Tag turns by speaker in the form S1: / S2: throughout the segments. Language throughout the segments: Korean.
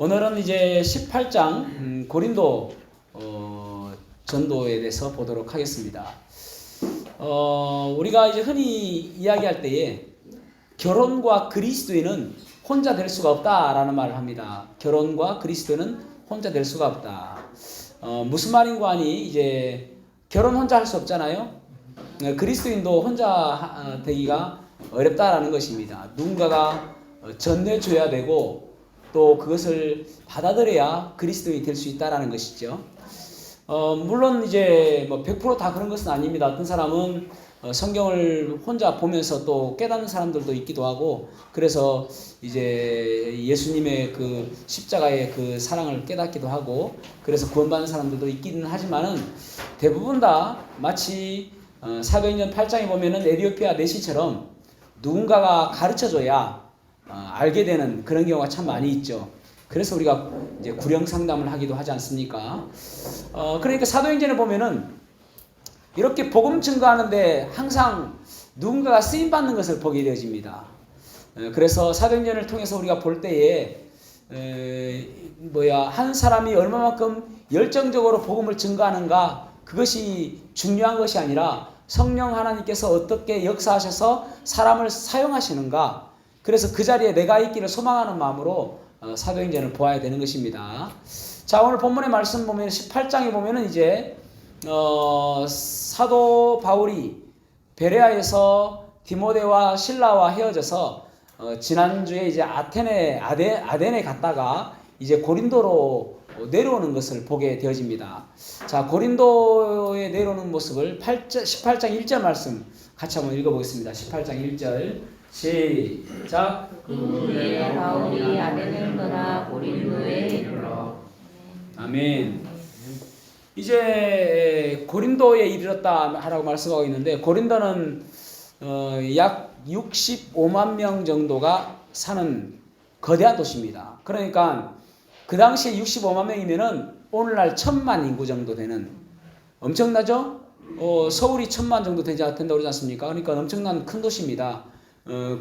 S1: 오늘은 이제 18장 고린도 전도에 대해서 보도록 하겠습니다. 우리가 이제 흔히 이야기할 때에 결혼과 그리스도인은 혼자 될 수가 없다라는 말을 합니다. 결혼과 그리스도인은 혼자 될 수가 없다. 무슨 말인고 하니 이제 결혼 혼자 할 수 없잖아요. 그리스도인도 혼자 되기가 어렵다라는 것입니다. 누군가가 전해줘야 되고 또 그것을 받아들여야 그리스도인이 될 수 있다라는 것이죠. 물론 이제 뭐 100% 다 그런 것은 아닙니다. 어떤 사람은 성경을 혼자 보면서 또 깨닫는 사람들도 있기도 하고, 그래서 이제 예수님의 그 십자가의 그 사랑을 깨닫기도 하고, 그래서 구원받는 사람들도 있기는 하지만은 대부분 다 마치 사도행전 8장에 보면은 에티오피아 내시처럼 누군가가 가르쳐줘야 알게 되는 그런 경우가 참 많이 있죠. 그래서 우리가 이제 구령 상담을 하기도 하지 않습니까? 그러니까 사도행전에 보면은 이렇게 복음 증거하는데 항상 누군가가 쓰임 받는 것을 보게 되어집니다. 그래서 사도행전을 통해서 우리가 볼 때에 한 사람이 얼마만큼 열정적으로 복음을 증거하는가, 그것이 중요한 것이 아니라 성령 하나님께서 어떻게 역사하셔서 사람을 사용하시는가, 그래서 그 자리에 내가 있기를 소망하는 마음으로 사도행전을 보아야 되는 것입니다. 자, 오늘 본문의 말씀 보면 18장에 보면은 이제 사도 바울이 베레아에서 디모데와 실라와 헤어져서 지난주에 이제 아덴에 갔다가 이제 고린도로 내려오는 것을 보게 되어집니다. 자, 고린도에 내려오는 모습을 18장 1절 말씀 같이 한번 읽어보겠습니다. 18장 1절 시작.
S2: 그 후에 바울이 아덴을 떠나 고린도에 이르러. 아멘.
S1: 이제 고린도에 이르렀다 하라고 말씀하고 있는데, 고린도는 약 65만 명 정도가 사는 거대한 도시입니다. 그러니까 그 당시에 65만 명이면은 오늘날 1000만 인구 정도 되는, 엄청나죠? 서울이 1000만 정도 된다고 그러지 않습니까? 그러니까 엄청난 큰 도시입니다.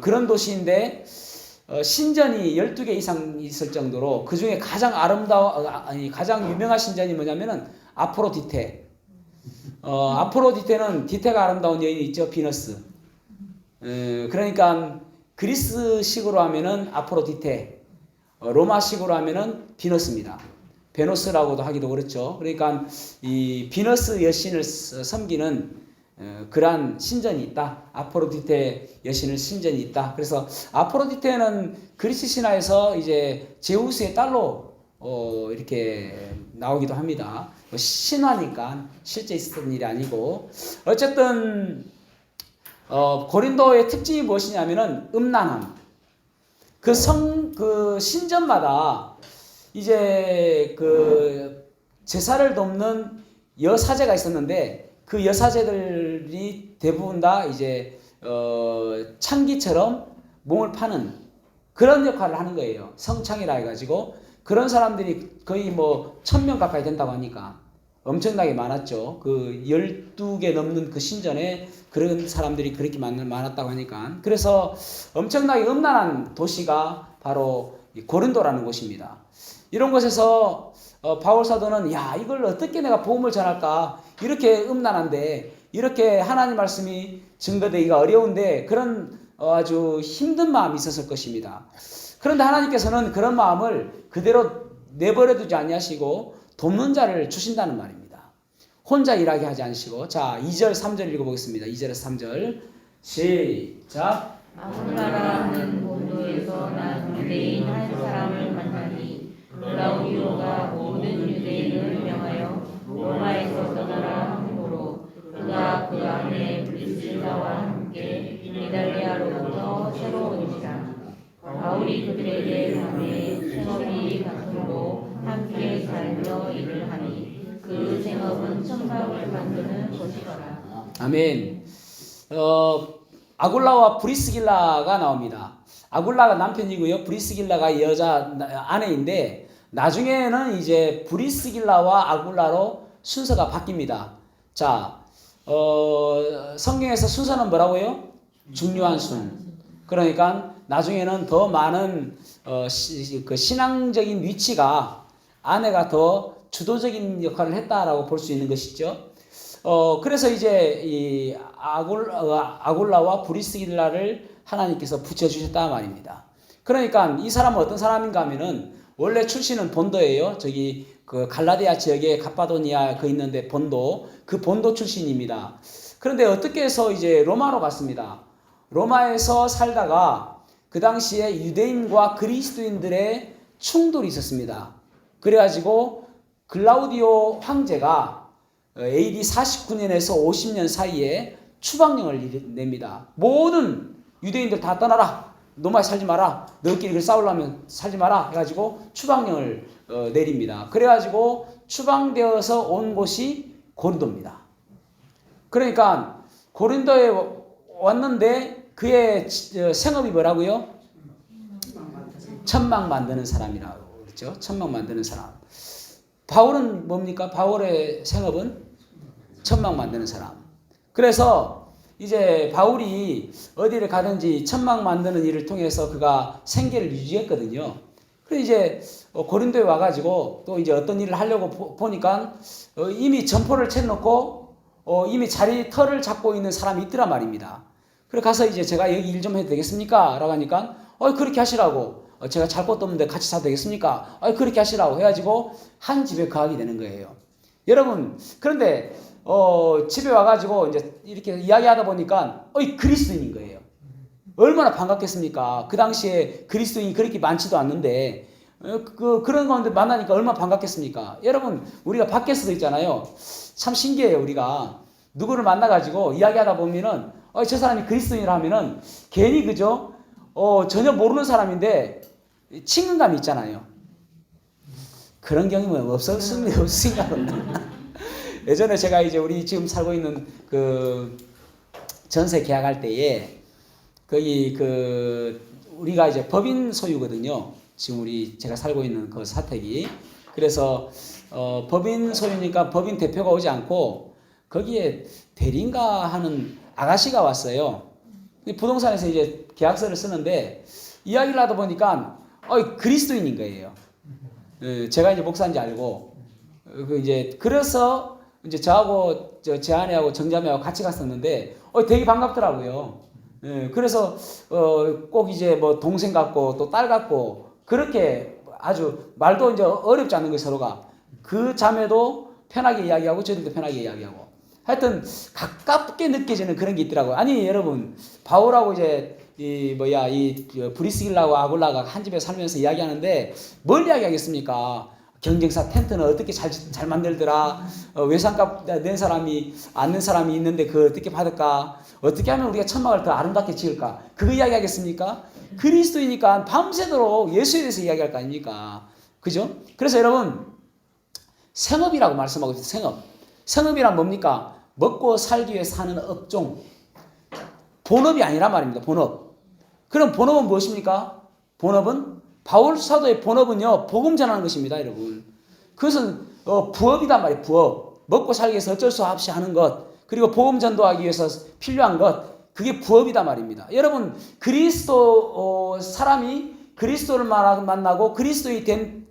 S1: 그런 도시인데 신전이 12개 이상 있을 정도로, 그 중에 가장 가장 유명한 신전이 뭐냐면은 아프로디테. 아프로디테는 디테가 아름다운 여인이 있죠, 비너스. 그러니까 그리스식으로 하면은 아프로디테, 로마식으로 하면은 비너스입니다. 베노스라고도 하기도 그렇죠. 그러니까 이 비너스 여신을 섬기는 그러한 신전이 있다. 아프로디테 여신을 신전이 있다. 그래서 아프로디테는 그리스 신화에서 이제 제우스의 딸로 이렇게 나오기도 합니다. 신화니까 실제 있었던 일이 아니고, 어쨌든 고린도의 특징이 무엇이냐면은 음란함. 그 신전마다 이제 그 제사를 돕는 여사제가 있었는데, 그 여사제들이 대부분 다 이제 창기처럼 몸을 파는 그런 역할을 하는 거예요. 성창이라 해가지고 그런 사람들이 거의 뭐 1000명 가까이 된다고 하니까 엄청나게 많았죠. 그 12개 넘는 그 신전에 그런 사람들이 그렇게 많았다고 하니까. 그래서 엄청나게 음란한 도시가 바로 고린도라는 곳입니다. 이런 곳에서 바울 사도는 이걸 어떻게 내가 복음을 전할까, 이렇게 음란한데, 이렇게 하나님 말씀이 증거되기가 어려운데, 그런 아주 힘든 마음이 있었을 것입니다. 그런데 하나님께서는 그런 마음을 그대로 내버려 두지 아니하시고 돕는 자를 주신다는 말입니다. 혼자 일하게 하지 않으시고. 자, 2절 3절 읽어보겠습니다. 2절에서 3절 시작.
S2: 아굴라라는 본도에서 난 유대인 한 사람을 만나니, 클라우디오가 모든 유대인을 명하여 로마에서 떠나라 함으로, 그가 그 안에 브리스라와 함께 이달리아로부터 새로 온지라. 바울이 그들에게 말해 생업이 같으므로 함께 살며 일을 하니, 그 생업은 천막을 만드는 것이더라.
S1: 아멘. 아굴라와 브리스길라가 나옵니다. 아굴라가 남편이고요, 브리스길라가 여자 아내인데, 나중에는 이제 브리스길라와 아굴라로 순서가 바뀝니다. 자, 성경에서 순서는 뭐라고요? 중요한 순. 그러니까 나중에는 더 많은 그 신앙적인 위치가 아내가 더 주도적인 역할을 했다라고 볼 수 있는 것이죠. 그래서 이제 이 아굴라와 브리스길라를 하나님께서 붙여주셨다 말입니다. 그러니까 이 사람은 어떤 사람인가 하면은 원래 출신은 본도예요. 저기 그 갈라디아 지역에 갑바도니아 그 있는데 본도, 그 본도 출신입니다. 그런데 어떻게 해서 이제 로마로 갔습니다. 로마에서 살다가 그 당시에 유대인과 그리스도인들의 충돌이 있었습니다. 그래가지고 글라우디오 황제가 AD 49년에서 50년 사이에 추방령을 냅니다. 모든 유대인들 다 떠나라. 로마에 살지 마라. 너희끼리 싸우려면 살지 마라. 해가지고 추방령을 내립니다. 그래가지고 추방되어서 온 곳이 고린도입니다. 그러니까 고린도에 왔는데 그의 생업이 뭐라고요? 천막 만드는 사람이라고 그랬죠. 천막 만드는 사람. 바울은 뭡니까? 바울의 생업은 천막 만드는 사람. 그래서 이제 바울이 어디를 가든지 천막 만드는 일을 통해서 그가 생계를 유지했거든요. 그래서 이제 고린도에 와가지고 또 이제 어떤 일을 하려고 보니까 이미 점포를 채놓고 이미 자리 털을 잡고 있는 사람이 있더란 말입니다. 그래 가서 이제 제가 여기 일 좀 해도 되겠습니까? 라고 하니까 그렇게 하시라고. 제가 잘 것도 없는데 같이 사도 되겠습니까? 그렇게 하시라고 해가지고 한 집에 거하게 되는 거예요. 여러분, 그런데 집에 와가지고 이제 이렇게 이야기하다 보니까 그리스도인인 거예요. 얼마나 반갑겠습니까? 그 당시에 그리스도인이 그렇게 많지도 않는데 그런 가운데 만나니까 얼마나 반갑겠습니까? 여러분, 우리가 밖에서도 있잖아요. 참 신기해요. 우리가 누구를 만나가지고 이야기하다 보면은 저 사람이 그리스도인이라 하면은 괜히 그죠? 전혀 모르는 사람인데 친근감이 있잖아요. 그런 경험은 없으신가 본다. 예전에 제가 이제 우리 지금 살고 있는 그 전세 계약할 때에 거기 우리가 이제 법인 소유거든요. 지금 제가 살고 있는 그 사택이. 그래서 법인 소유니까 법인 대표가 오지 않고 거기에 대리인가 하는 아가씨가 왔어요. 부동산에서 이제 계약서를 쓰는데 이야기를 하다 보니까 그리스도인인 거예요. 제가 이제 목사인지 알고 그래서 이제 저하고 제 아내하고 정자매하고 같이 갔었는데 되게 반갑더라고요. 그래서 꼭 이제 뭐 동생 같고 또 딸 같고 그렇게 아주 말도 이제 어렵지 않은 거 서로가 그 자매도 편하게 이야기하고 저들도 편하게 이야기하고 하여튼 가깝게 느껴지는 그런 게 있더라고요. 아니 여러분 바울하고 이제 이 브리스길라와 아굴라가 한 집에 살면서 이야기하는데 뭘 이야기하겠습니까? 경쟁사 텐트는 어떻게 잘 만들더라. 외상값 낸 사람이 안 낸 사람이 있는데 그걸 어떻게 받을까? 어떻게 하면 우리가 천막을 더 아름답게 지을까? 그거 이야기하겠습니까? 그리스도이니까 밤새도록 예수에 대해서 이야기할 거 아닙니까? 그죠? 그래서 여러분 생업이라고 말씀하고 있어요. 생업이란 뭡니까? 먹고 살기 위해 사는 업종. 본업이 아니란 말입니다. 본업. 그럼 본업은 무엇입니까? 본업은 바울 사도의 본업은요, 복음 전하는 것입니다, 여러분. 그것은 부업이단 말이에요, 부업. 먹고 살기 위해서 어쩔 수 없이 하는 것, 그리고 복음 전도하기 위해서 필요한 것, 그게 부업이단 말입니다. 여러분, 사람이 그리스도를 만나고 그리스도인이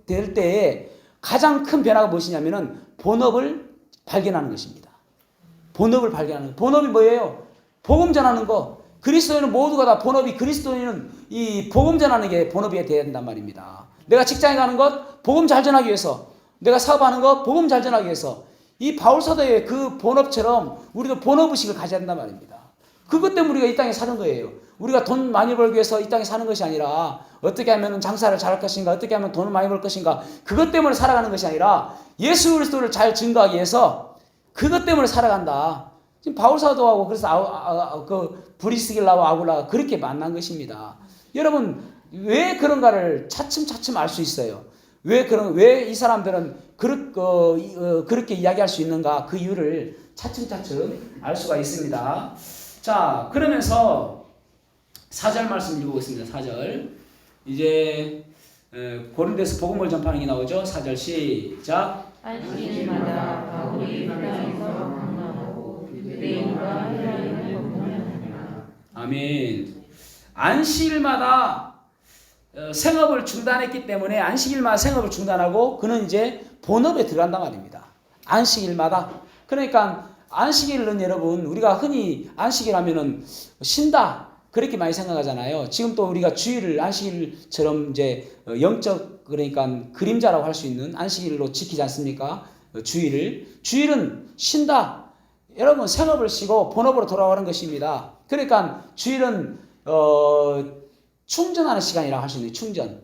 S1: 될 때에 가장 큰 변화가 무엇이냐면은 본업을 발견하는 것입니다. 본업을 발견하는 것. 본업이 뭐예요? 복음 전하는 거. 그리스도인은 모두가 다 본업이 그리스도인은 이 복음 전하는 게 본업이 되어야 된단 말입니다. 내가 직장에 가는 것 복음 잘 전하기 위해서, 내가 사업하는 것 복음 잘 전하기 위해서 이 바울 사도의 그 본업처럼 우리도 본업의식을 가져야 된단 말입니다. 그것 때문에 우리가 이 땅에 사는 거예요. 우리가 돈 많이 벌기 위해서 이 땅에 사는 것이 아니라 어떻게 하면 장사를 잘할 것인가, 어떻게 하면 돈을 많이 벌 것인가, 그것 때문에 살아가는 것이 아니라 예수 그리스도를 잘 증거하기 위해서 그것 때문에 살아간다. 지금 바울 사도하고 그래서 그 브리스길라와 아굴라가 그렇게 만난 것입니다. 여러분 왜 그런가를 차츰차츰 알 수 있어요. 왜 이 사람들은 그렇게 이야기할 수 있는가, 그 이유를 차츰차츰 알 수가 있습니다. 자, 그러면서 4절 말씀 읽어보겠습니다. 4절. 이제 고린도에서 복음을 전파하는 게 나오죠. 4절 시작.
S2: 안식일마다 바울이 땅에서 강론하고 유대인과 헬라인을 법문하니라.
S1: 아멘. 안식일마다 생업을 중단했기 때문에 안식일마다 생업을 중단하고 그는 이제 본업에 들어간단 말입니다. 안식일마다. 그러니까 안식일은 여러분 우리가 흔히 안식일 하면은 쉰다 그렇게 많이 생각하잖아요. 지금 또 우리가 주일을 안식일처럼 이제 영적 그러니까 그림자라고 할 수 있는 안식일로 지키지 않습니까? 주일은 쉰다. 여러분 생업을 쉬고 본업으로 돌아가는 것입니다. 그러니까 주일은 충전하는 시간이라고 할 수 있는 충전.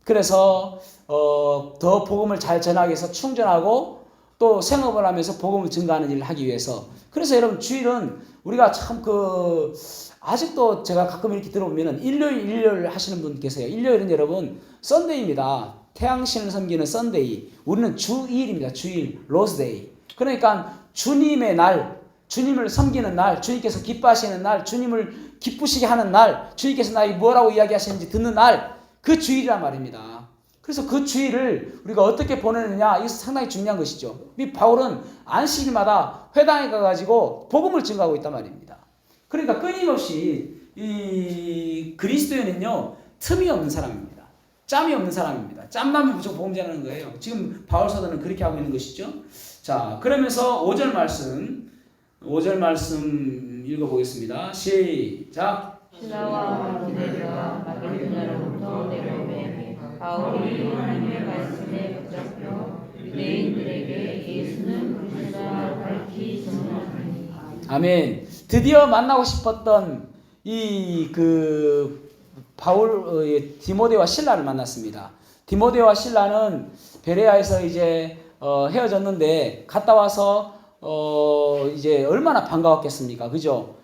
S1: 그래서 더 복음을 잘 전하기 위해서 충전하고 또 생업을 하면서 복음을 증가하는 일을 하기 위해서. 그래서 여러분 주일은 우리가 참 아직도 제가 가끔 이렇게 들어보면은 일요일 하시는 분 계세요. 일요일은 여러분 썬데이입니다. 태양신을 섬기는 썬데이. 우리는 주일입니다. 주일, 로스데이. 그러니까 주님의 날, 주님을 섬기는 날, 주님께서 기뻐하시는 날, 주님을 기쁘시게 하는 날, 주님께서 나에게 뭐라고 이야기하시는지 듣는 날, 그 주일이란 말입니다. 그래서 그 주일을 우리가 어떻게 보내느냐, 이것은 상당히 중요한 것이죠. 이 바울은 안식일마다 회당에 가가지고 복음을 증거하고 있단 말입니다. 그러니까 끊임없이 이 그리스도인은요, 틈이 없는 사람입니다. 짬이 없는 사람입니다. 짬나면 무조건 복음 전하는 거예요. 지금 바울 사도는 그렇게 하고 있는 것이죠. 자, 그러면서 5절 말씀 읽어보겠습니다. 시작.
S2: 신라와 디모데가 마게도냐로부터 내려오매 바울이 하나님의 말씀에 붙잡혀 유대인들에게 예수는 그리스도라 밝히 전하니.
S1: 아멘. 드디어 만나고 싶었던 바울 디모데와 실라를 만났습니다. 디모데와 실라는 베레아에서 이제 헤어졌는데 갔다 와서 이제 얼마나 반가웠겠습니까? 그죠?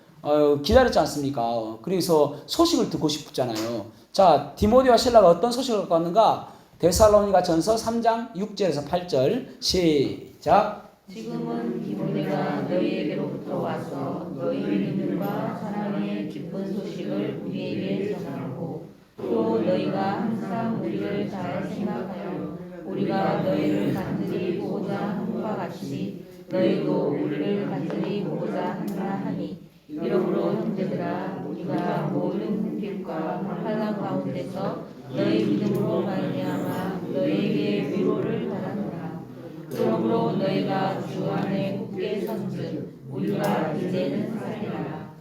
S1: 기다렸지 않습니까? 그래서 소식을 듣고 싶었잖아요. 자, 디모데와 실라가 어떤 소식을 갖고 왔는가? 데살로니가 전서 3장 6절에서 8절 시작.
S2: 지금은 디모데가 너희에게로부터 와서 너희 믿음과 사랑의 기쁜 소식을 우리에게 전하고 또 너희가 항상 우리를 잘 생각하여 우리가 너희를 간절히 보고자 함과 같이 너희도 우리를 간절히 보고자 한다 하니 이러므로 형제들아 우리가 모든 빛과 환난 가운데서 너희 믿음으로 말미암아 너희에게 위로를 바라노라. 그러므로 너희가 주 안에 굳게 선즉 우리가 이제는 살리라.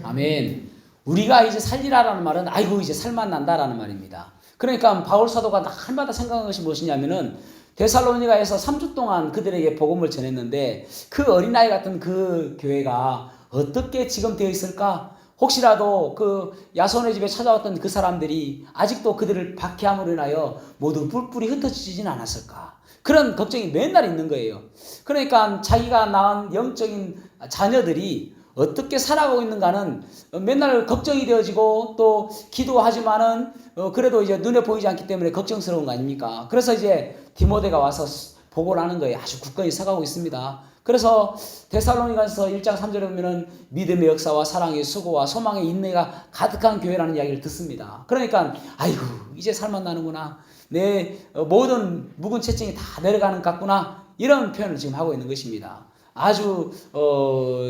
S1: 아멘. 우리가 이제 살리라라는 말은 아이고 이제 살만 난다라는 말입니다. 그러니까 바울 사도가 날마다 생각한 것이 무엇이냐면은 데살로니가에서 3주 동안 그들에게 복음을 전했는데 그 어린아이 같은 그 교회가 어떻게 지금 되어 있을까? 혹시라도 그 야손의 집에 찾아왔던 그 사람들이 아직도 그들을 박해함으로 인하여 모두 뿔뿔이 흩어지진 않았을까? 그런 걱정이 맨날 있는 거예요. 그러니까 자기가 낳은 영적인 자녀들이 어떻게 살아가고 있는가는 맨날 걱정이 되어지고 또 기도하지만은 그래도 이제 눈에 보이지 않기 때문에 걱정스러운 거 아닙니까? 그래서 이제 디모데가 와서 보고를 하는 거예요. 아주 굳건히 서가고 있습니다. 그래서 데살로니가서 1장 3절에 보면은 믿음의 역사와 사랑의 수고와 소망의 인내가 가득한 교회라는 이야기를 듣습니다. 그러니까 아이고 이제 살만 나는구나. 내 모든 묵은 채증이 다 내려가는 것 같구나. 이런 표현을 지금 하고 있는 것입니다. 아주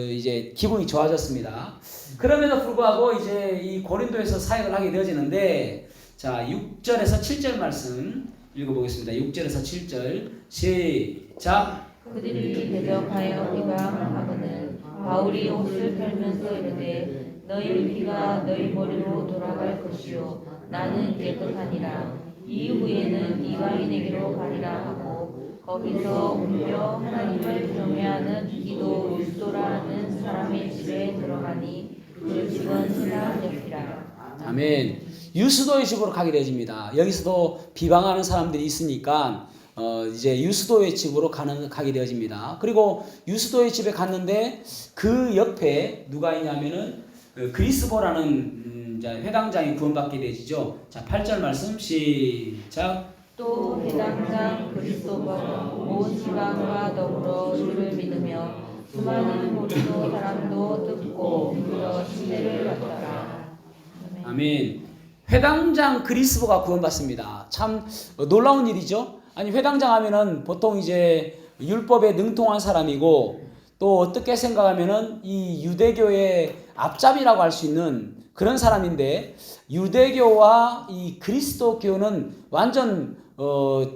S1: 이제 기분이 좋아졌습니다. 그럼에도 불구하고 이제 이 고린도에서 사역을 하게 되어지는데 자 6절에서 7절 말씀 읽어보겠습니다. 6절에서 7절 시작.
S2: 그들이 대적하여 비방하거늘 바울이 옷을 펼면서 이르되 너희 피가 너희 머리로 돌아갈 것이요 나는 깨끗하니라. 이후에는 이방인에게로 가리라 하고 거기서 옮겨 하나님을 경외하는 기도 유스도라는 사람의 집에 들어가니 그 집은 신라 옆이라.
S1: 아멘. 유스도의 집으로 가게 되어집니다. 여기서도 비방하는 사람들이 있으니까 이제 유스도의 집으로 가게 되어집니다. 그리고 유스도의 집에 갔는데 그 옆에 누가 있냐면은 그리스보라는 회당장이 구원받게 되지죠. 자, 8절 말씀 시작.
S2: 또 회당장 그리스도가 온 지방과 더불어 주를 믿으며 수많은 고린도 사람도 듣고 믿어 신뢰를 받더라.
S1: 아멘. 회당장 그리스보가 구원받습니다. 참 놀라운 일이죠. 아니 회당장 하면은 보통 이제 율법에 능통한 사람이고 또 어떻게 생각하면은 이 유대교의 앞잡이라고 할 수 있는 그런 사람인데 유대교와 이 그리스도교는 완전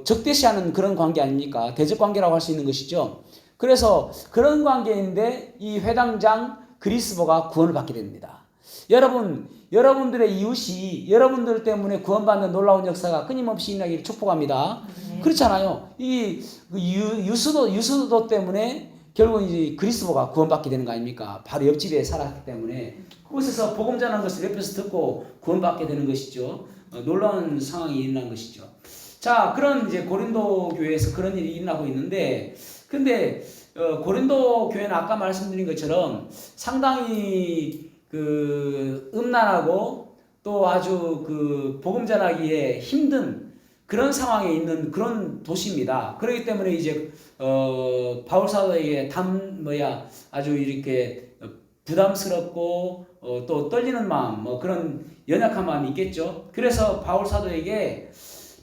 S1: 적대시하는 그런 관계 아닙니까? 대적 관계라고 할 수 있는 것이죠. 그래서 그런 관계인데 이 회당장 그리스도가 구원을 받게 됩니다. 여러분들의 이웃이 여러분들 때문에 구원받는 놀라운 역사가 끊임없이 일어나기를 축복합니다. 그렇잖아요. 이 유수도 때문에 결국은 이제 그리스도가 구원받게 되는 거 아닙니까? 바로 옆집에 살았기 때문에 그곳에서 복음 전하는 것을 옆에서 듣고 구원받게 되는 것이죠. 놀라운 상황이 일어난 것이죠. 자, 그런 이제 고린도 교회에서 그런 일이 일어나고 있는데, 근데 고린도 교회는 아까 말씀드린 것처럼 상당히 그 음란하고 또 아주 그 복음 전하기에 힘든 그런 상황에 있는 그런 도시입니다. 그렇기 때문에 이제 바울 사도에게 아주 이렇게 부담스럽고 또 떨리는 마음, 뭐 그런 연약한 마음이 있겠죠. 그래서 바울 사도에게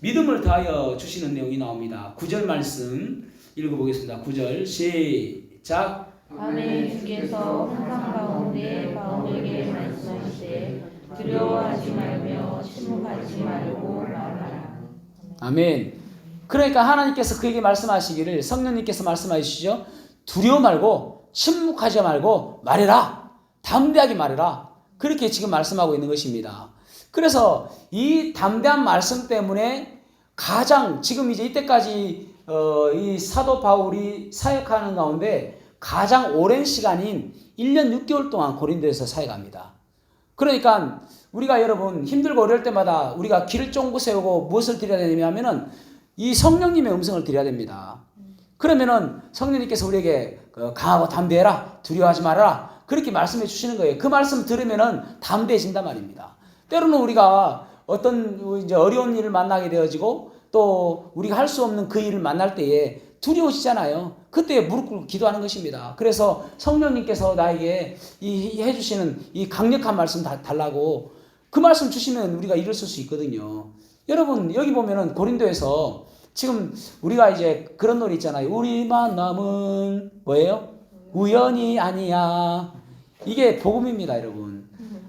S1: 믿음을 더하여 주시는 내용이 나옵니다. 9절 말씀 읽어보겠습니다. 9절 시작.
S2: 아멘. 주께서 환상 가운데 바울에게 말씀하시되 두려워하지 말며 침묵하지 말고 말하라.
S1: 아멘. 그러니까 하나님께서 그에게 말씀하시기를, 성령님께서 말씀하시죠. 두려워 말고 침묵하지 말고 말해라. 담대하게 말해라. 그렇게 지금 말씀하고 있는 것입니다. 그래서 이 담대한 말씀 때문에 가장 지금 이제 이때까지 이 사도 바울이 사역하는 가운데 가장 오랜 시간인 1년 6개월 동안 고린도에서 사역합니다. 그러니까 우리가 여러분 힘들고 어려울 때마다 우리가 길을 쫑긋 세우고 무엇을 드려야 되냐면은 이 성령님의 음성을 드려야 됩니다. 그러면은 성령님께서 우리에게 강하고 담대해라, 두려워하지 말아라, 그렇게 말씀해 주시는 거예요. 그 말씀 들으면은 담대해진단 말입니다. 때로는 우리가 어떤 이제 어려운 일을 만나게 되어지고 또 우리가 할 수 없는 그 일을 만날 때에 두려워지잖아요. 그때 무릎 꿇고 기도하는 것입니다. 그래서 성령님께서 나에게 해주시는 이 강력한 말씀 달라고 그 말씀 주시면 우리가 일을 쓸 수 있거든요. 여러분 여기 보면은 고린도에서 지금 우리가 이제 그런 노래 있잖아요. 우리 만남은 뭐예요? 우연이 아니야. 이게 복음입니다, 여러분.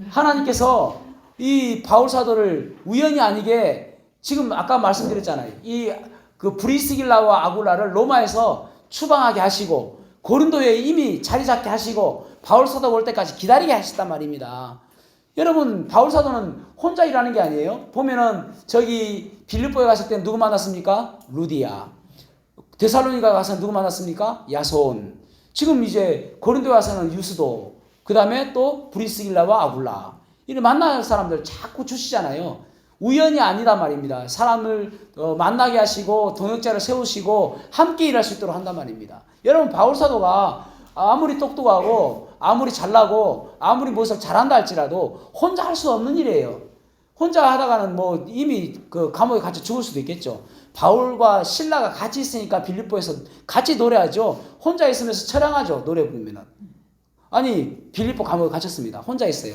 S1: 하나님께서 이 바울 사도를 우연이 아니게 지금 아까 말씀드렸잖아요. 그 브리스길라와 아굴라를 로마에서 추방하게 하시고 고린도에 이미 자리 잡게 하시고 바울 사도 올 때까지 기다리게 하셨단 말입니다. 여러분 바울 사도는 혼자 일하는 게 아니에요. 보면은 저기 빌립보에 갔을 때 누구 만났습니까? 루디아. 데살로니가 가서 누구 만났습니까? 야손. 지금 이제 고린도에 와서는 유스도. 그 다음에 또 브리스길라와 아굴라. 이를 만날 사람들 자꾸 주시잖아요. 우연이 아니다 말입니다. 사람을 만나게 하시고 동역자를 세우시고 함께 일할 수 있도록 한단 말입니다. 여러분 바울 사도가 아무리 똑똑하고 아무리 잘나고 아무리 무엇을 잘한다 할지라도 혼자 할 수 없는 일이에요. 혼자 하다가는 뭐 이미 그 감옥에 갇혀 죽을 수도 있겠죠. 바울과 실라가 같이 있으니까 빌립보에서 같이 노래하죠. 혼자 있으면서 처량하죠. 노래 부르면은. 아니 빌립보 감옥에 갇혔습니다. 혼자 있어요.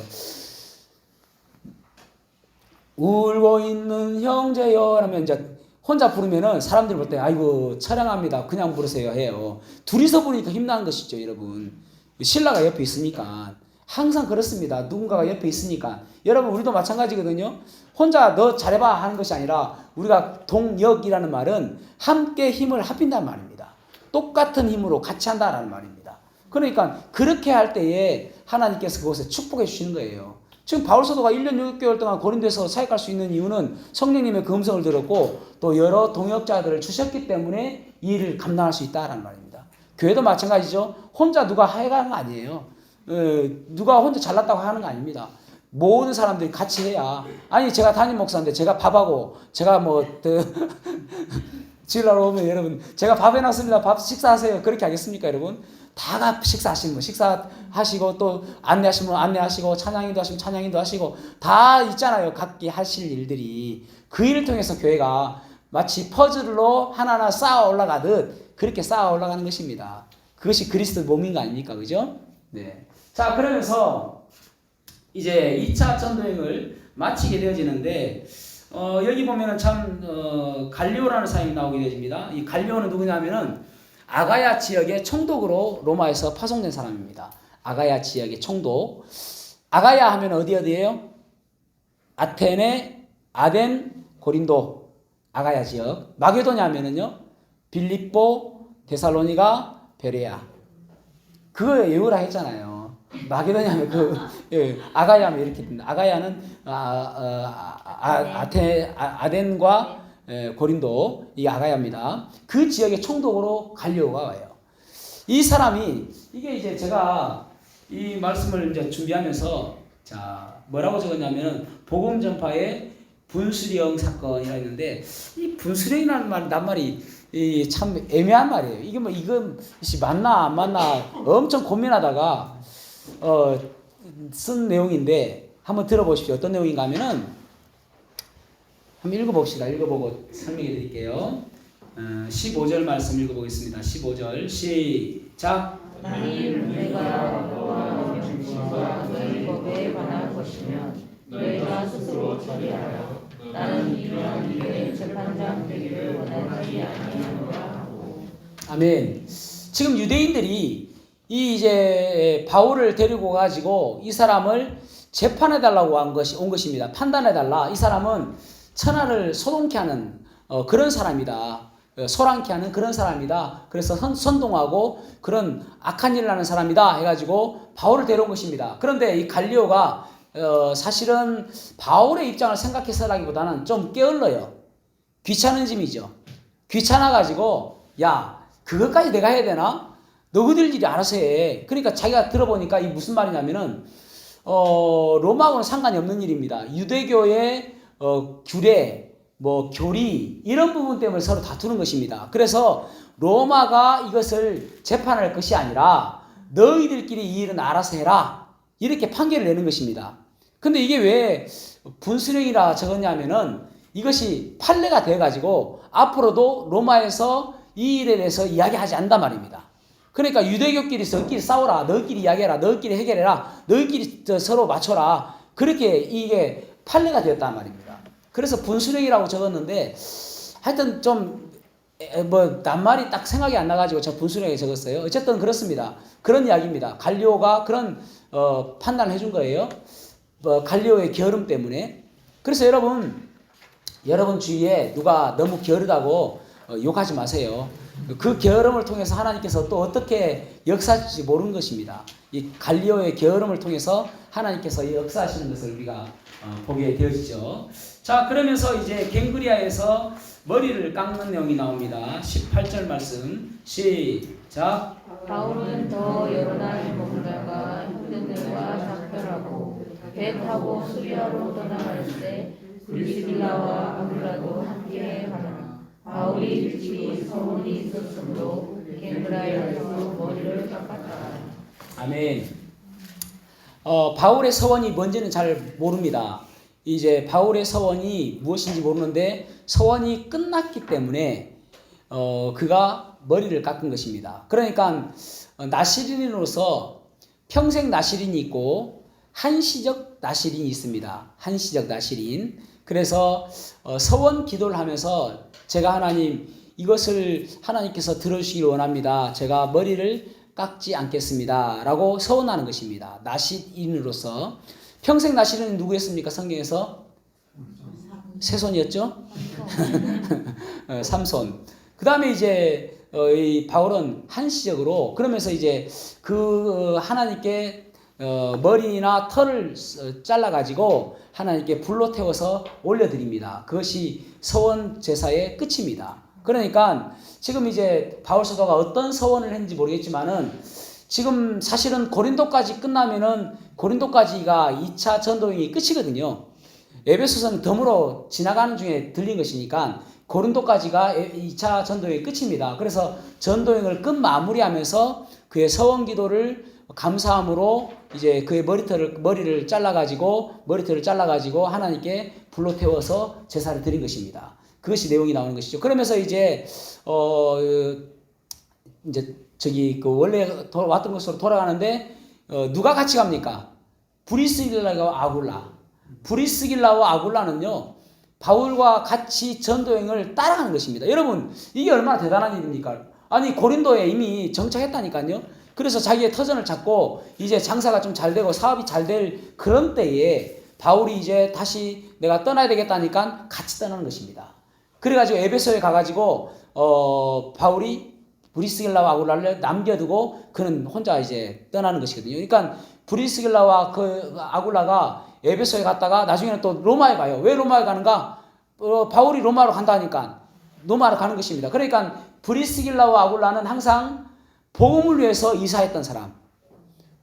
S1: 울고 있는 형제여 라면 이제 혼자 부르면은 사람들 볼 때 아이고 처량합니다. 그냥 부르세요 해요. 둘이서 부르니까 힘나는 것이죠, 여러분. 신라가 옆에 있으니까 항상 그렇습니다. 누군가가 옆에 있으니까. 여러분 우리도 마찬가지거든요. 혼자 너 잘해봐 하는 것이 아니라 우리가 동역이라는 말은 함께 힘을 합친다는 말입니다. 똑같은 힘으로 같이 한다라는 말입니다. 그러니까 그렇게 할 때에 하나님께서 그것을 축복해 주시는 거예요. 지금 바울 사도가 1년 6개월 동안 고린도에서 사역할 수 있는 이유는 성령님의 그 음성을 들었고 또 여러 동역자들을 주셨기 때문에 이 일을 감당할 수 있다라는 말입니다. 교회도 마찬가지죠. 혼자 누가 해가는 거 아니에요. 누가 혼자 잘났다고 하는 거 아닙니다. 모든 사람들이 같이 해야. 아니 제가 담임 목사인데 제가 밥하고 제가 주일날 오면 여러분 제가 밥 해놨습니다. 밥 식사하세요. 그렇게 하겠습니까 여러분? 다 식사하시는 거 식사하시고 또 안내하시면 안내하시고 찬양인도 하시면 찬양인도 하시고 다 있잖아요. 각기 하실 일들이. 그 일을 통해서 교회가 마치 퍼즐로 하나하나 쌓아 올라가듯 그렇게 쌓아 올라가는 것입니다. 그것이 그리스도 몸인 거 아닙니까? 그죠? 네. 자 그러면서 이제 2차 전도행을 마치게 되어지는데 여기 보면은 참 갈리오라는 사람이 나오게 되어집니다. 이 갈리오는 누구냐면은 아가야 지역의 총독으로 로마에서 파송된 사람입니다. 아가야 지역의 총독. 아가야 하면 어디예요? 아테네, 아덴, 고린도, 아가야 지역. 마게도냐 하면은요, 빌립보, 데살로니가, 베레아. 그거 외우라 했잖아요. 마게도냐 하면 예, 아가야 하면 이렇게 됩니다. 아가야는 아덴과 고린도, 이 아가야입니다. 그 지역의 총독으로 갈리오가 와요. 이 사람이, 이게 이제 제가 이 말씀을 이제 준비하면서, 자, 뭐라고 적었냐면은, 복음 전파의 분수령 사건이라 했는데, 이 분수령이라는 낱말이 참 애매한 말이에요. 이게 뭐, 이건 맞나 안 맞나 엄청 고민하다가, 쓴 내용인데, 한번 들어보십시오. 어떤 내용인가 하면은, 한번 읽어봅시다. 읽어보고 설명해 드릴게요. 15절 말씀 읽어보겠습니다. 15절 시작.
S2: 만일 내가 너와 명심과 너희 법에 관한 것이면 너희가 스스로 처리하라. 나는 이러한 일에 재판장 되기를 원하지 아니하노라 하고.
S1: 아멘. 지금 유대인들이 이 이제 바울을 데리고 가지고 이 사람을 재판해 달라고 온 것입니다. 판단해 달라. 이 사람은 천하를 소동케 하는 그런 사람이다. 소란케 하는 그런 사람이다. 그래서 선동하고 그런 악한 일을 하는 사람이다 해가지고 바울을 데려온 것입니다. 그런데 이 갈리오가 사실은 바울의 입장을 생각해서라기보다는 좀 게을러요. 귀찮은 짐이죠. 귀찮아가지고 야 그것까지 내가 해야 되나? 너희들끼리 알아서 해. 그러니까 자기가 들어보니까 이 무슨 말이냐면은 로마하고는 상관이 없는 일입니다. 유대교의 규례, 뭐 교리 이런 부분 때문에 서로 다투는 것입니다. 그래서 로마가 이것을 재판할 것이 아니라 너희들끼리 이 일은 알아서 해라 이렇게 판결을 내는 것입니다. 근데 이게 왜 분수령이라 적었냐면은 이것이 판례가 돼가지고 앞으로도 로마에서 이 일에 대해서 이야기하지 않는단 말입니다. 그러니까 유대교끼리 너희끼리 싸워라, 너희끼리 이야기해라, 너희끼리 해결해라, 너희끼리 서로 맞춰라 그렇게 이게 판례가 되었단 말입니다. 그래서 분수령이라고 적었는데 하여튼 좀 뭐 낱말이 딱 생각이 안 나가지고 저 분수령에 적었어요. 어쨌든 그렇습니다. 그런 이야기입니다. 갈리오가 그런 판단을 해준 거예요. 갈리오의 게으름 때문에. 그래서 여러분 주위에 누가 너무 게으르다고 욕하지 마세요. 그 게으름을 통해서 하나님께서 또 어떻게 역사하실지 모르는 것입니다. 이 갈리오의 게으름을 통해서 하나님께서 역사하시는 것을 우리가 보게 되어지죠. 자, 그러면서 이제 갱그리아에서 머리를 깎는 내용이 나옵니다. 18절 말씀 시작.
S2: 바울은 더 여러 날 머물다가 형제들과 작별하고 배 타고 수리아로 떠나갈 때 브리스길라와 아굴라도 함께 가더라. 바울이 일찍이 서원이 있었으므로 갱그라에서 머리를 깎았다.
S1: 아멘. 바울의 서원이 뭔지는 잘 모릅니다. 이제 바울의 서원이 무엇인지 모르는데 서원이 끝났기 때문에 그가 머리를 깎은 것입니다. 그러니까 나시린으로서 평생 나시린이 있고 한시적 나시린이 있습니다. 한시적 나시린. 그래서 서원 기도를 하면서 제가 하나님 이것을 하나님께서 들어주시길 원합니다. 제가 머리를 깎지 않겠습니다. 라고 서원하는 것입니다. 나시린으로서. 평생 나시린은 누구였습니까? 성경에서? 세손이었죠? 삼손. 그 다음에 이제 이 바울은 한시적으로 그러면서 이제 그 하나님께 머리나 털을 잘라가지고 하나님께 불로 태워서 올려드립니다. 그것이 서원 제사의 끝입니다. 그러니까 지금 이제 바울 사도가 어떤 서원을 했는지 모르겠지만은 지금 사실은 고린도까지 끝나면은 고린도까지가 2차 전도행이 끝이거든요. 에베소서는 덤으로 지나가는 중에 들린 것이니까 고린도까지가 2차 전도행이 끝입니다. 그래서 전도행을 끝 마무리하면서 그의 서원 기도를 감사함으로 이제 그의 머리를 잘라가지고 하나님께 불로 태워서 제사를 드린 것입니다. 그것이 내용이 나오는 것이죠. 그러면서 이제 저기 그 원래 왔던 곳으로 돌아가는데 누가 같이 갑니까? 브리스길라와 아굴라. 브리스길라와 아굴라는요 바울과 같이 전도행을 따라가는 것입니다. 여러분 이게 얼마나 대단한 일입니까? 아니 고린도에 이미 정착했다니까요. 그래서 자기의 터전을 찾고 이제 장사가 좀 잘 되고 사업이 잘 될 그런 때에 바울이 이제 다시 내가 떠나야 되겠다니까 같이 떠나는 것입니다. 그래가지고 에베소에 가가지고 바울이 브리스길라와 아굴라를 남겨두고 그는 혼자 이제 떠나는 것이거든요. 그러니까 브리스길라와 그 아굴라가 에베소에 갔다가 나중에는 또 로마에 가요. 왜 로마에 가는가? 바울이 로마로 간다니까 로마로 가는 것입니다. 그러니까 브리스길라와 아굴라는 항상 복음을 위해서 이사했던 사람,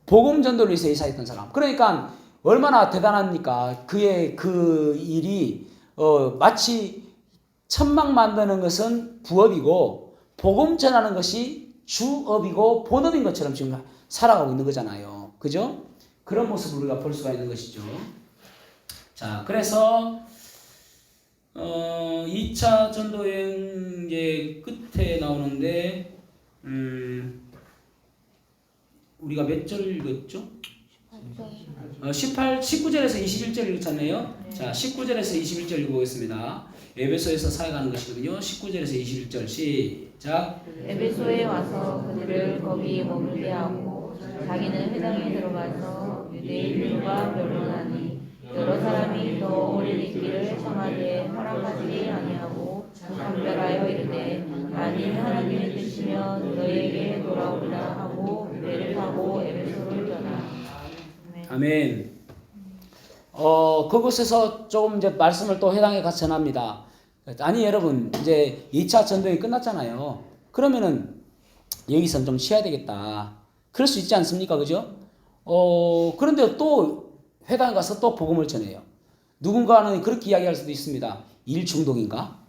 S1: 복음 전도를 위해서 이사했던 사람. 그러니까 얼마나 대단합니까? 그의 그 일이 마치 천막 만드는 것은 부업이고 복음 전하는 것이 주업이고 본업인 것처럼 지금 살아가고 있는 거잖아요. 그죠? 그런 모습을 우리가 볼 수가 있는 것이죠. 자, 그래서 2차 전도여행의 끝에 나오는데 우리가 몇 절 읽었죠? 19절에서 21절 읽었잖아요. 자, 19절에서 21절 읽어보겠습니다. 에베소에서 사역하는 것이거든요. 19절에서 21절 시작.
S2: 에베소에 와서 그들을 거기 머물게 하고 자기는 회당에 들어가서 유대인들과 변론하니 여러 사람이 더 오래 있기를 청하되 허락하지 아니하고 감별하여 이르되 만일 하나님의 뜻이면 너희에게 돌아오리라 하고 배를 타고 에베소를 떠나.
S1: 아멘. 그곳에서 조금 이제 말씀을 또 회당에 가서 전합니다. 아니 여러분 이제 2차 전도가 끝났잖아요. 그러면은 여기선 좀 쉬어야 되겠다. 그럴 수 있지 않습니까? 그죠? 그런데 또 회당에 가서 또 복음을 전해요. 누군가는 그렇게 이야기할 수도 있습니다. 일 중독인가?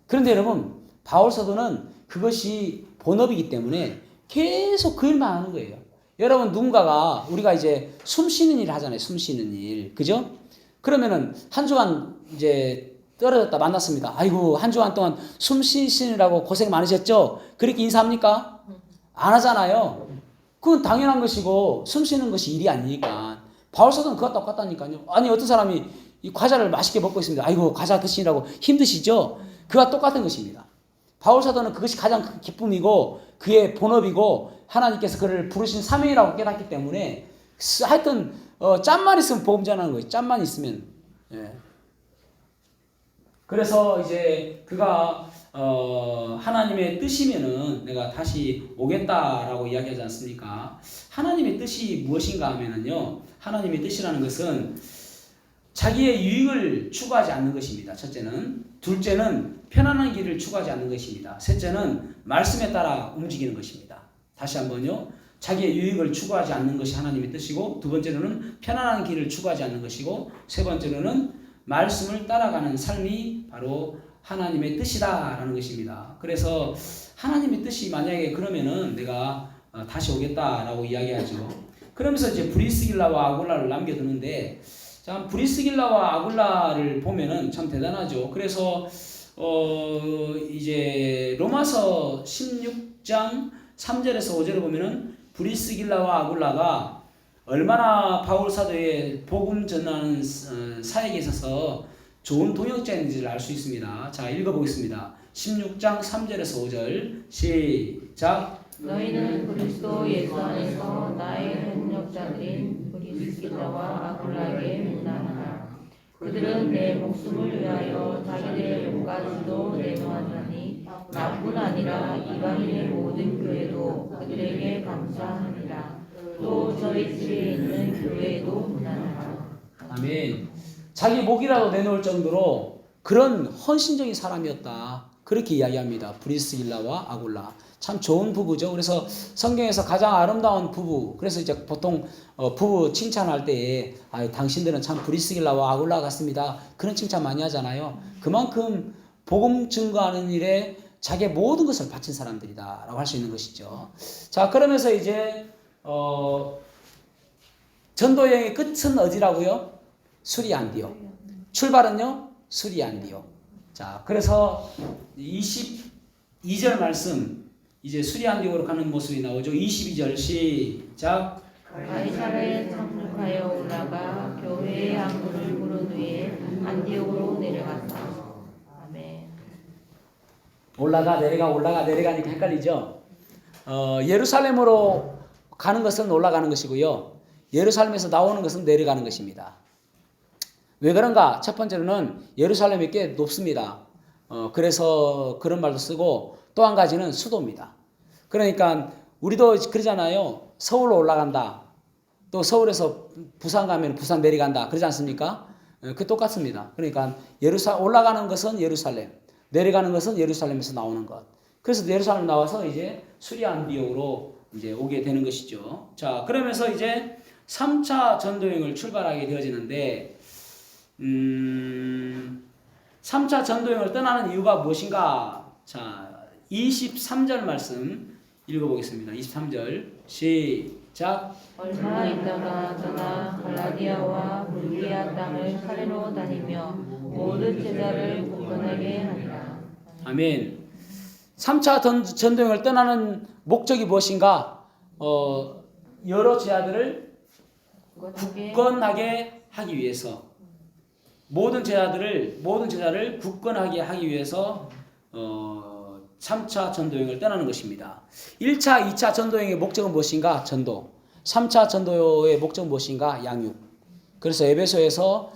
S1: 그런데 여러분 바울 사도는 그것이 본업이기 때문에 계속 그 일만 하는 거예요. 여러분 누군가가 우리가 이제 숨 쉬는 일을 하잖아요. 숨 쉬는 일. 그죠? 그러면은 한 주간 이제 떨어졌다 만났습니다. 아이고 한 주간 동안 숨 쉬시느라고 고생 많으셨죠? 그렇게 인사합니까? 안 하잖아요. 그건 당연한 것이고 숨 쉬는 것이 일이 아니니까. 바울 사도는 그와 똑같다니까요. 아니 어떤 사람이 이 과자를 맛있게 먹고 있습니다. 아이고 과자 드시느라고 힘드시죠? 그와 똑같은 것입니다. 바울 사도는 그것이 가장 큰 기쁨이고 그의 본업이고 하나님께서 그를 부르신 사명이라고 깨닫기 때문에 하여튼 짬만 있으면 복음 전하는 거예요. 짬만 있으면. 예. 그래서 이제 그가 하나님의 뜻이면은 내가 다시 오겠다라고 이야기하지 않습니까? 하나님의 뜻이 무엇인가 하면은요. 하나님의 뜻이라는 것은 자기의 유익을 추구하지 않는 것입니다. 첫째는. 둘째는 편안한 길을 추구하지 않는 것입니다. 셋째는 말씀에 따라 움직이는 것입니다. 다시 한번요. 자기의 유익을 추구하지 않는 것이 하나님의 뜻이고 두 번째로는 편안한 길을 추구하지 않는 것이고 세 번째로는 말씀을 따라가는 삶이 바로 하나님의 뜻이다라는 것입니다. 그래서 하나님의 뜻이 만약에 그러면은 내가 다시 오겠다라고 이야기하죠. 그러면서 이제 브리스길라와 아굴라를 남겨두는데 참 브리스길라와 아굴라를 보면은 참 대단하죠. 그래서 이제 로마서 16장 3절에서 5절을 보면은 브리스길라와 아굴라가 얼마나 바울 사도의 복음 전하는 사역에 있어서 좋은 동역자인지를 알 수 있습니다. 자, 읽어보겠습니다. 16장 3절에서 5절 시작.
S2: 너희는 그리스도 예수 안에서 나의 동역자들인 브리스길라와 아굴라에게 문안하라. 그들은 내 목숨을 위하여 자기들의 몸까지도 내놓았나니 나뿐 아니라 이방인의 모든 교회도 그들에게 감사합니다. 또 저희 집에 있는 교회도 문안하라.
S1: 아멘. 자기 목이라도 내놓을 정도로 그런 헌신적인 사람이었다. 그렇게 이야기합니다. 브리스길라와 아굴라. 참 좋은 부부죠. 그래서 성경에서 가장 아름다운 부부. 그래서 이제 보통 부부 칭찬할 때에 당신들은 참 브리스길라와 아굴라 같습니다. 그런 칭찬 많이 하잖아요. 그만큼 복음 증거하는 일에 자기의 모든 것을 바친 사람들이다라고 할 수 있는 것이죠. 자, 그러면서 이제 전도여행의 끝은 어디라고요? 수리안디옥. 출발은요? 수리안디옥. 자, 그래서 22절 말씀 이제 수리안디옥으로 가는 모습이 나오죠. 22절 시작.
S2: 가이사랴에 착륙하여 올라가 교회의 안부를 물은 후에 안디옥으로 내려갔다. 아멘.
S1: 올라가 내려가니까 헷갈리죠. 예루살렘으로 가는 것은 올라가는 것이고요. 예루살렘에서 나오는 것은 내려가는 것입니다. 왜 그런가? 첫 번째로는 예루살렘이 꽤 높습니다. 그래서 그런 말도 쓰고 또 한 가지는 수도입니다. 그러니까 우리도 그러잖아요. 서울로 올라간다. 또 서울에서 부산 가면 부산 내려간다. 그러지 않습니까? 그 똑같습니다. 그러니까 올라가는 것은 예루살렘, 내려가는 것은 예루살렘에서 나오는 것. 그래서 예루살렘 나와서 이제 수리안디옥으로 이제 오게 되는 것이죠. 자, 그러면서 이제 3차 전도여행을 출발하게 되어지는데 3차 전도여행을 떠나는 이유가 무엇인가? 자, 23절 말씀 읽어보겠습니다. 23절 시작.
S2: 얼마 있다가 떠나 갈라디아와 불기아 땅을 사례로 다니며 모든 제자를 구원하게 하니라.
S1: 아멘. 3차 전도여행을 떠나는 목적이 무엇인가? 여러 제자들을 굳건하게 하기 위해서, 모든 제자를 굳건하게 하기 위해서 3차 전도여행을 떠나는 것입니다. 1차, 2차 전도여행의 목적은 무엇인가? 전도. 3차 전도의 목적은 무엇인가? 양육. 그래서 에베소에서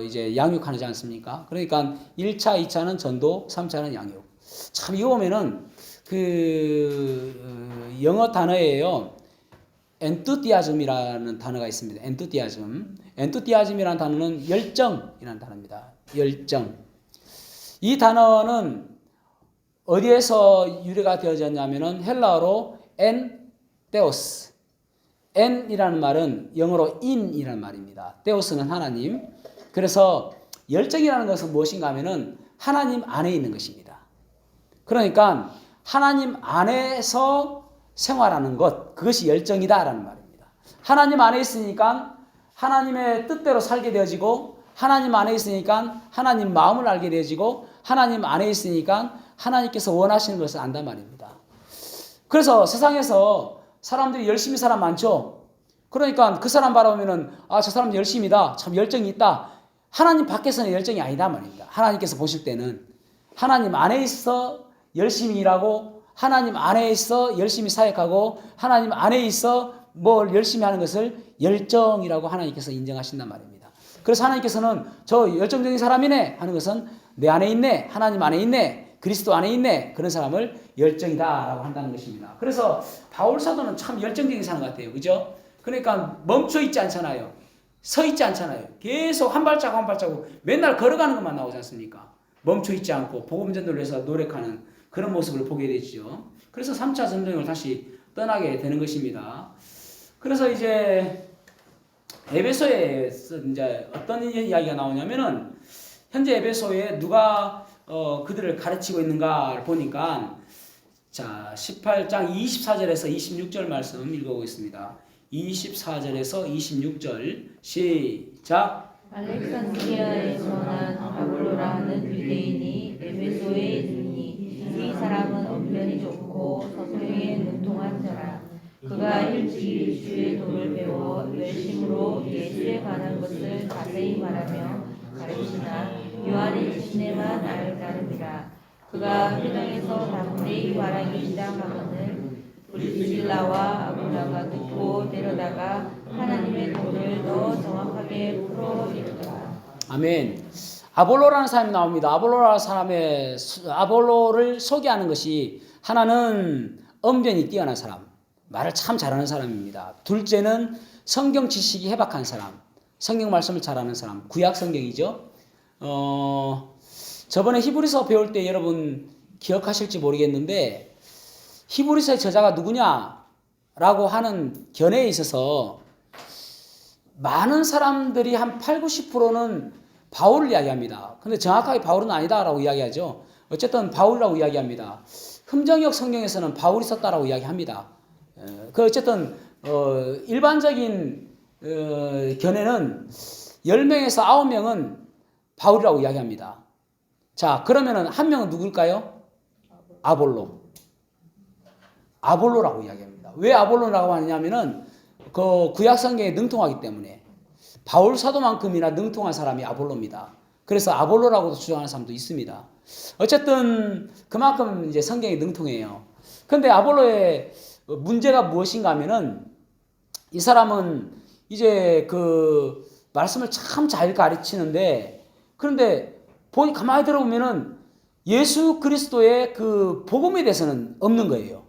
S1: 이제 양육하지 않습니까? 그러니까 1차, 2차는 전도, 3차는 양육. 참 이거 보면은 영어 단어예요. enthusiasm이라는 단어가 있습니다. enthusiasm이라는 단어는 열정이라는 단어입니다. 열정. 이 단어는 어디에서 유래가 되어졌냐면은 헬라어로 엔테오스. 엔이라는 말은 영어로 in이라는 말입니다. 테오스는 하나님. 그래서 열정이라는 것은 무엇인가 하면은 하나님 안에 있는 것입니다. 그러니까 하나님 안에서 생활하는 것, 그것이 열정이다라는 말입니다. 하나님 안에 있으니까 하나님의 뜻대로 살게 되어지고, 하나님 안에 있으니까 하나님 마음을 알게 되어지고, 하나님 안에 있으니까 하나님께서 원하시는 것을 안단 말입니다. 그래서 세상에서 사람들이 열심히 사람 많죠. 그러니까 그 사람 바라보면은 저 사람 열심이다, 참 열정이 있다. 하나님 밖에서는 열정이 아니다 말입니다. 하나님께서 보실 때는 하나님 안에 있어 열심히 일하고, 하나님 안에 있어 열심히 사역하고, 하나님 안에 있어 뭘 열심히 하는 것을 열정이라고 하나님께서 인정하신단 말입니다. 그래서 하나님께서는 저 열정적인 사람이네 하는 것은 내 안에 있네, 하나님 안에 있네, 그리스도 안에 있네, 그런 사람을 열정이다라고 한다는 것입니다. 그래서 바울 사도는 참 열정적인 사람 같아요. 그죠? 그러니까 멈춰 있지 않잖아요. 서 있지 않잖아요. 계속 한 발자국 한 발자국 맨날 걸어가는 것만 나오지 않습니까? 멈춰 있지 않고 복음 전도를 위해서 노력하는 그런 모습을 보게 되죠. 그래서 3차 전도여행을 다시 떠나게 되는 것입니다. 그래서 이제 에베소에서 이제 어떤 이야기가 나오냐면은 현재 에베소에 누가 그들을 가르치고 있는가를 보니까 자 18장 24절에서 26절 말씀 읽어보겠습니다. 24절에서 26절 시작.
S2: 알렉산드리아에서 난 아볼로라 하는 유대인이 에베소에 있으니 이 사람은 언변이 좋고 서술에 능통한 자라. 그가 일찍이 주의 도를 배워 열심으로 예수에 관한 것을 자세히 말하며 가르치나 요한의 지내만 알다름이라. 그가 회당에서 다분히 말하기 시작하거늘 브리실라와 아굴라가 듣고 데려다가 하나님의 도를 더 정확하게 풀어내더라.
S1: 아멘. 아볼로라는 사람이 나옵니다. 아볼로를 소개하는 것이 하나는 언변이 뛰어난 사람, 말을 참 잘하는 사람입니다. 둘째는 성경 지식이 해박한 사람, 성경 말씀을 잘하는 사람, 구약 성경이죠. 저번에 히브리서 배울 때 여러분 기억하실지 모르겠는데 히브리서의 저자가 누구냐라고 하는 견해에 있어서 많은 사람들이 한 8, 90%는 바울을 이야기합니다. 근데 정확하게 바울은 아니다라고 이야기하죠. 어쨌든 바울이라고 이야기합니다. 흠정역 성경에서는 바울이 썼다라고 이야기합니다. 그 어쨌든 일반적인 견해는 10명에서 9명은 바울이라고 이야기합니다. 자, 그러면은 한 명은 누굴까요? 아볼로라고 이야기합니다. 왜 아볼로라고 하느냐면은 그 구약 성경에 능통하기 때문에 바울 사도만큼이나 능통한 사람이 아볼로입니다. 그래서 아볼로라고도 주장하는 사람도 있습니다. 어쨌든 그만큼 이제 성경이 능통해요. 근데 아볼로의 문제가 무엇인가 하면은 이 사람은 이제 그 말씀을 참 잘 가르치는데 그런데 보니 가만히 들어보면은 예수 그리스도의 그 복음에 대해서는 없는 거예요.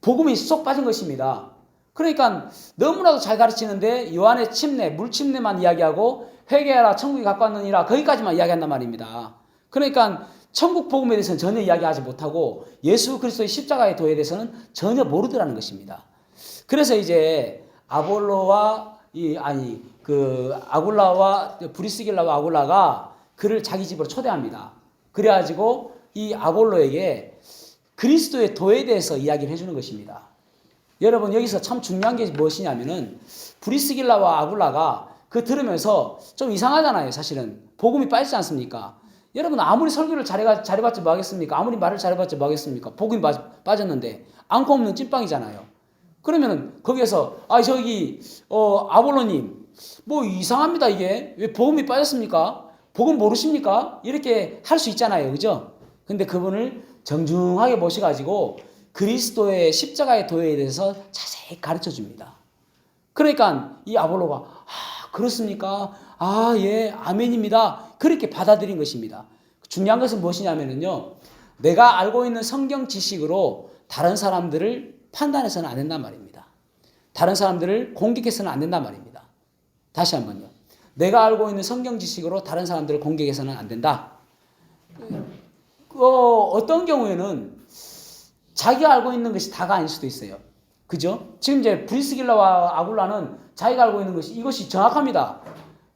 S1: 복음이 쏙 빠진 것입니다. 그러니까 너무나도 잘 가르치는데 요한의 침례, 물침례만 이야기하고 회개하라 천국이 가까웠느니라 거기까지만 이야기한단 말입니다. 그러니까 천국 복음에 대해서는 전혀 이야기하지 못하고 예수 그리스도의 십자가의 도에 대해서는 전혀 모르더라는 것입니다. 그래서 이제 아볼로와 아굴라와 브리스길라와 아굴라가 그를 자기 집으로 초대합니다. 그래가지고 이 아볼로에게 그리스도의 도에 대해서 이야기를 해주는 것입니다. 여러분 여기서 참 중요한 게 무엇이냐면은 브리스길라와 아굴라가 그 들으면서 좀 이상하잖아요. 사실은 복음이 빠지지 않습니까? 여러분 아무리 설교를 잘해봤자 뭐 하겠습니까? 아무리 말을 잘해봤자 뭐 하겠습니까? 복음이 빠졌는데 안고 없는 찐빵이잖아요. 그러면은 거기에서 아볼로님 뭐 이상합니다. 이게 왜 복음이 빠졌습니까? 복음 모르십니까? 이렇게 할 수 있잖아요. 그죠? 근데 그분을 정중하게 모셔가지고 그리스도의 십자가의 도에 대해서 자세히 가르쳐 줍니다. 그러니까 이 아볼로가 그렇습니까? 예, 아멘입니다. 그렇게 받아들인 것입니다. 중요한 것은 무엇이냐면요. 내가 알고 있는 성경 지식으로 다른 사람들을 판단해서는 안 된단 말입니다. 다른 사람들을 공격해서는 안 된단 말입니다. 다시 한번요. 내가 알고 있는 성경 지식으로 다른 사람들을 공격해서는 안 된다. 어떤 경우에는 자기가 알고 있는 것이 다가 아닐 수도 있어요. 그죠? 지금 이제 브리스길라와 아굴라는 자기가 알고 있는 것이 이것이 정확합니다.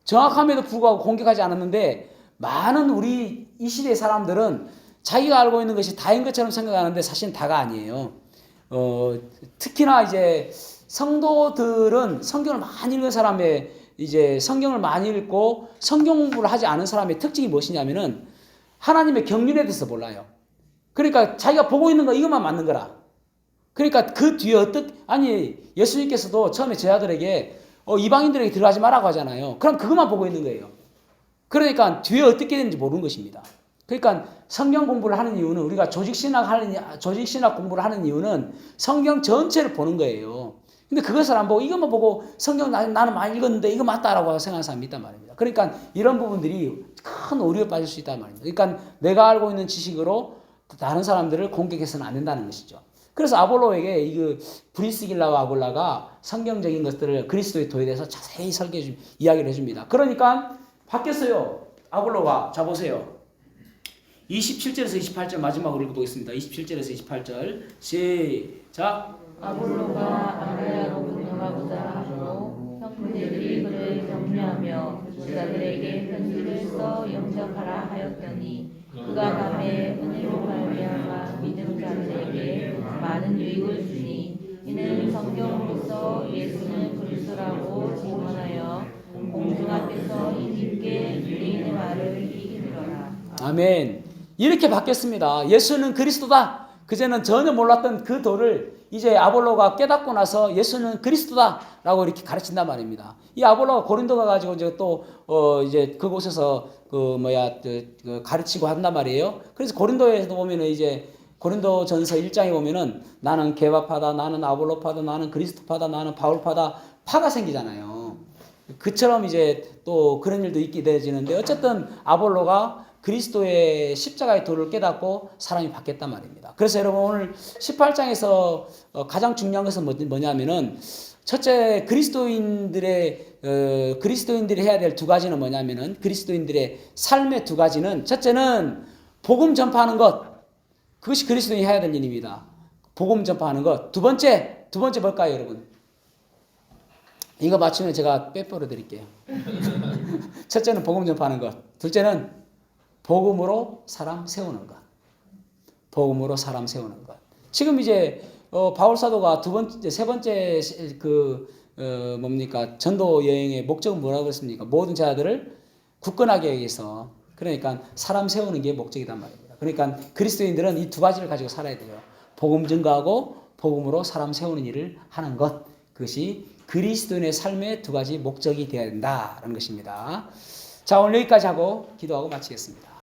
S1: 정확함에도 불구하고 공격하지 않았는데 많은 우리 이 시대의 사람들은 자기가 알고 있는 것이 다인 것처럼 생각하는데 사실은 다가 아니에요. 특히나 이제 성도들은 성경을 많이 읽은 사람의 이제 성경을 많이 읽고 성경 공부를 하지 않은 사람의 특징이 무엇이냐면은 하나님의 경륜에 대해서 몰라요. 그러니까 자기가 보고 있는 거 이것만 맞는 거라. 그러니까 그 뒤에 예수님께서도 처음에 제자들에게 이방인들에게 들어가지 말라고 하잖아요. 그럼 그것만 보고 있는 거예요. 그러니까 뒤에 어떻게 되는지 모르는 것입니다. 그러니까 성경 공부를 하는 이유는 우리가 조직신학 공부를 하는 이유는 성경 전체를 보는 거예요. 근데 그것을 안 보고 이것만 보고 성경 나는 많이 읽었는데 이거 맞다라고 생각하는 사람이 있단 말입니다. 그러니까 이런 부분들이 큰 오류에 빠질 수 있단 말입니다. 그러니까 내가 알고 있는 지식으로 다른 사람들을 공격해서는 안 된다는 것이죠. 그래서 아볼로에게 브리스길라와 아굴라가 성경적인 것들을 그리스도의 도에 대해서 자세히 이야기를 해줍니다. 그러니까 바뀌었어요. 아볼로가. 자 보세요. 27절에서 28절 마지막으로 읽어보겠습니다. 27절에서 28절 시작.
S2: 아볼로가 아라야로 건너가고자 하고 형제들이 그를 격려하며 제자들에게 편지를 써 영접하라 하였더니 그가 밤에 은혜로 말미암아 믿는 자들에게 많은 유익을 주니 이는 성경으로서 예수는 그리스도라고 증언하여 공중 앞에서 힘있게 유대인의 말을 이기더라.
S1: 아멘. 이렇게 바뀌었습니다. 예수는 그리스도다. 그제는 전혀 몰랐던 그 도를 이제 아볼로가 깨닫고 나서 예수는 그리스도다라고 이렇게 가르친단 말입니다. 이 아볼로가 고린도 가가지고 이제 또 이제 그곳에서 가르치고 한단 말이에요. 그래서 고린도에도 보면은 이제 고린도전서 1장에 보면은 나는 개바파다, 나는 아볼로파다, 나는 그리스도파다, 나는 바울파다 파가 생기잖아요. 그처럼 이제 또 그런 일도 있게 되어지는데 어쨌든 아볼로가 그리스도의 십자가의 도를 깨닫고 사람이 바뀌었단 말입니다. 그래서 여러분 오늘 18장에서 가장 중요한 것은 뭐냐면은 첫째 그리스도인들이 해야 될 두 가지는 뭐냐면은 그리스도인들의 삶의 두 가지는 첫째는 복음 전파하는 것. 그것이 그리스도인이 해야 될 일입니다. 복음 전파하는 것. 두 번째 뭘까요, 여러분? 이거 맞추면 제가 빼빼로 드릴게요. 첫째는 복음 전파하는 것. 둘째는 복음으로 사람 세우는 것. 복음으로 사람 세우는 것. 지금 이제 바울 사도가 세 번째 전도 여행의 목적은 뭐라고 했습니까? 모든 자들을 굳건하게 하기 위해서. 그러니까 사람 세우는 게 목적이란 말입니다. 그러니까 그리스도인들은 이 두 가지를 가지고 살아야 돼요. 복음 증거하고 복음으로 사람 세우는 일을 하는 것. 그것이 그리스도인의 삶의 두 가지 목적이 되어야 된다는 것입니다. 자, 오늘 여기까지 하고 기도하고 마치겠습니다.